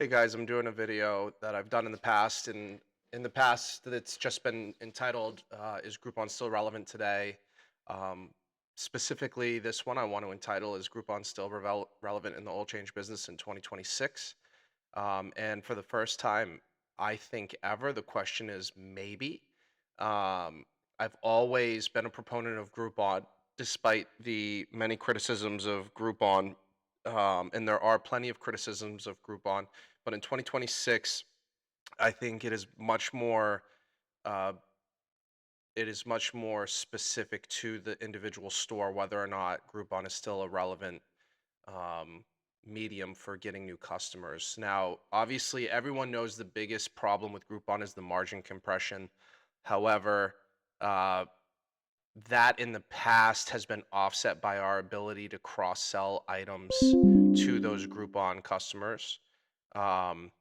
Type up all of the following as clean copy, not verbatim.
Hey guys, I'm doing a video that I've done in the past, and in the past it's just been entitled "Is Groupon Still Relevant Today?" Um, Specifically, this one I want to entitle "Is Groupon Still Relevant in the Oil Change Business in 2026?" And for the first time, I think ever, the question is maybe. I've always been a proponent of Groupon, despite the many criticisms of Groupon, and there are plenty of criticisms of Groupon. But in 2026, I think uh, it is much more specific to the individual store whether or not Groupon is still a relevant um, medium for getting new customers. Now, obviously, everyone knows the biggest problem with Groupon is the margin compression. However, uh, that in the past has been offset by our ability to cross sell items to those Groupon customers. Um,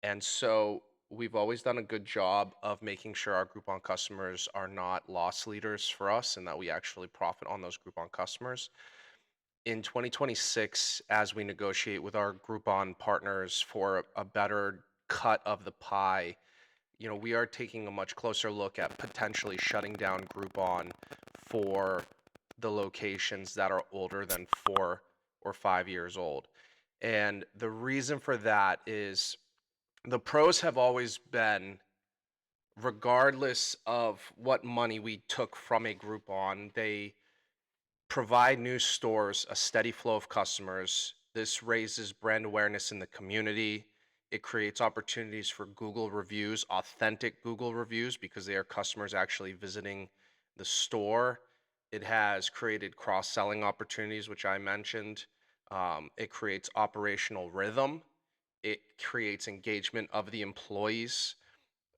and so we've always done a good job of making sure our Groupon customers are not loss leaders for us and that we actually profit on those Groupon customers. In 2026, as we negotiate with our Groupon partners for a better cut of the pie, we are taking a much closer look at potentially shutting down Groupon for the locations that are older than 4 or 5 years old. And the reason for that is the pros have always been, regardless of what money we took from a Groupon, they provide new stores a steady flow of customers. This raises brand awareness in the community. It creates opportunities for Google reviews, authentic Google reviews, because they are customers actually visiting the store. It has created cross selling opportunities, which I mentioned. It creates operational rhythm. It creates engagement of the employees.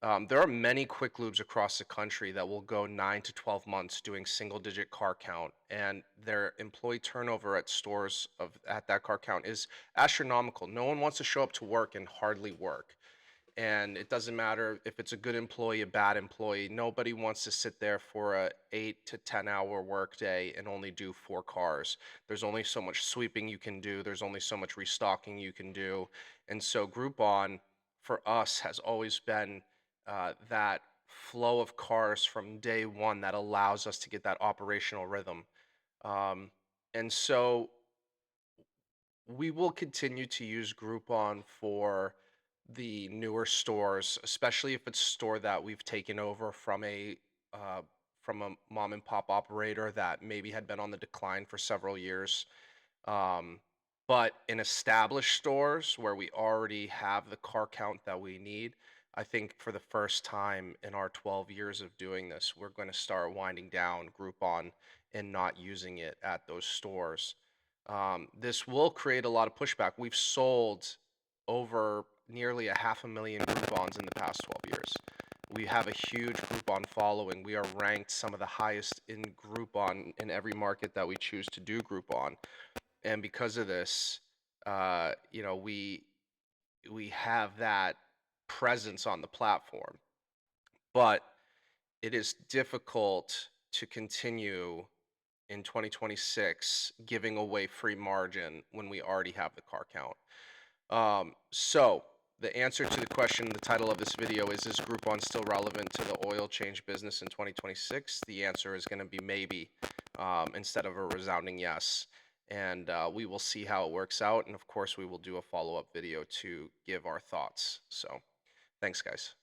There are many quick lubes across the country that will go 9 to 12 months doing single digit car count, and their employee turnover at stores at that car count is astronomical. No one wants to show up to work and hardly work. And it doesn't matter if it's a good employee, a bad employee. Nobody wants to sit there for a 8 to 10 hour workday and only do 4 cars. There's only so much sweeping you can do. There's only so much restocking you can do. And so Groupon for us has always been that flow of cars from day one that allows us to get that operational rhythm. Um, and so we will continue to use Groupon for the newer stores, especially if it's a store that we've taken over uh, from a mom and pop operator that maybe had been on the decline for several years. Um, but in established stores where we already have the car count that we need, I think for the first time in our 12 years of doing this, we're going to start winding down Groupon and not using it at those stores. This will create a lot of pushback. We've sold over nearly a 500,000 Groupons in the past 12 years. We have a huge Groupon following. We are ranked some of the highest in Groupon in every market that we choose to do Groupon. And because of this, we have that presence on the platform. But it is difficult to continue in 2026 giving away free margin when we already have the car count. So the answer to the question, the title of this video is Groupon still relevant to the oil change business in 2026? The answer is going to be maybe, instead of a resounding yes. And we will see how it works out. And of course, we will do a follow-up video to give our thoughts. So thanks, guys.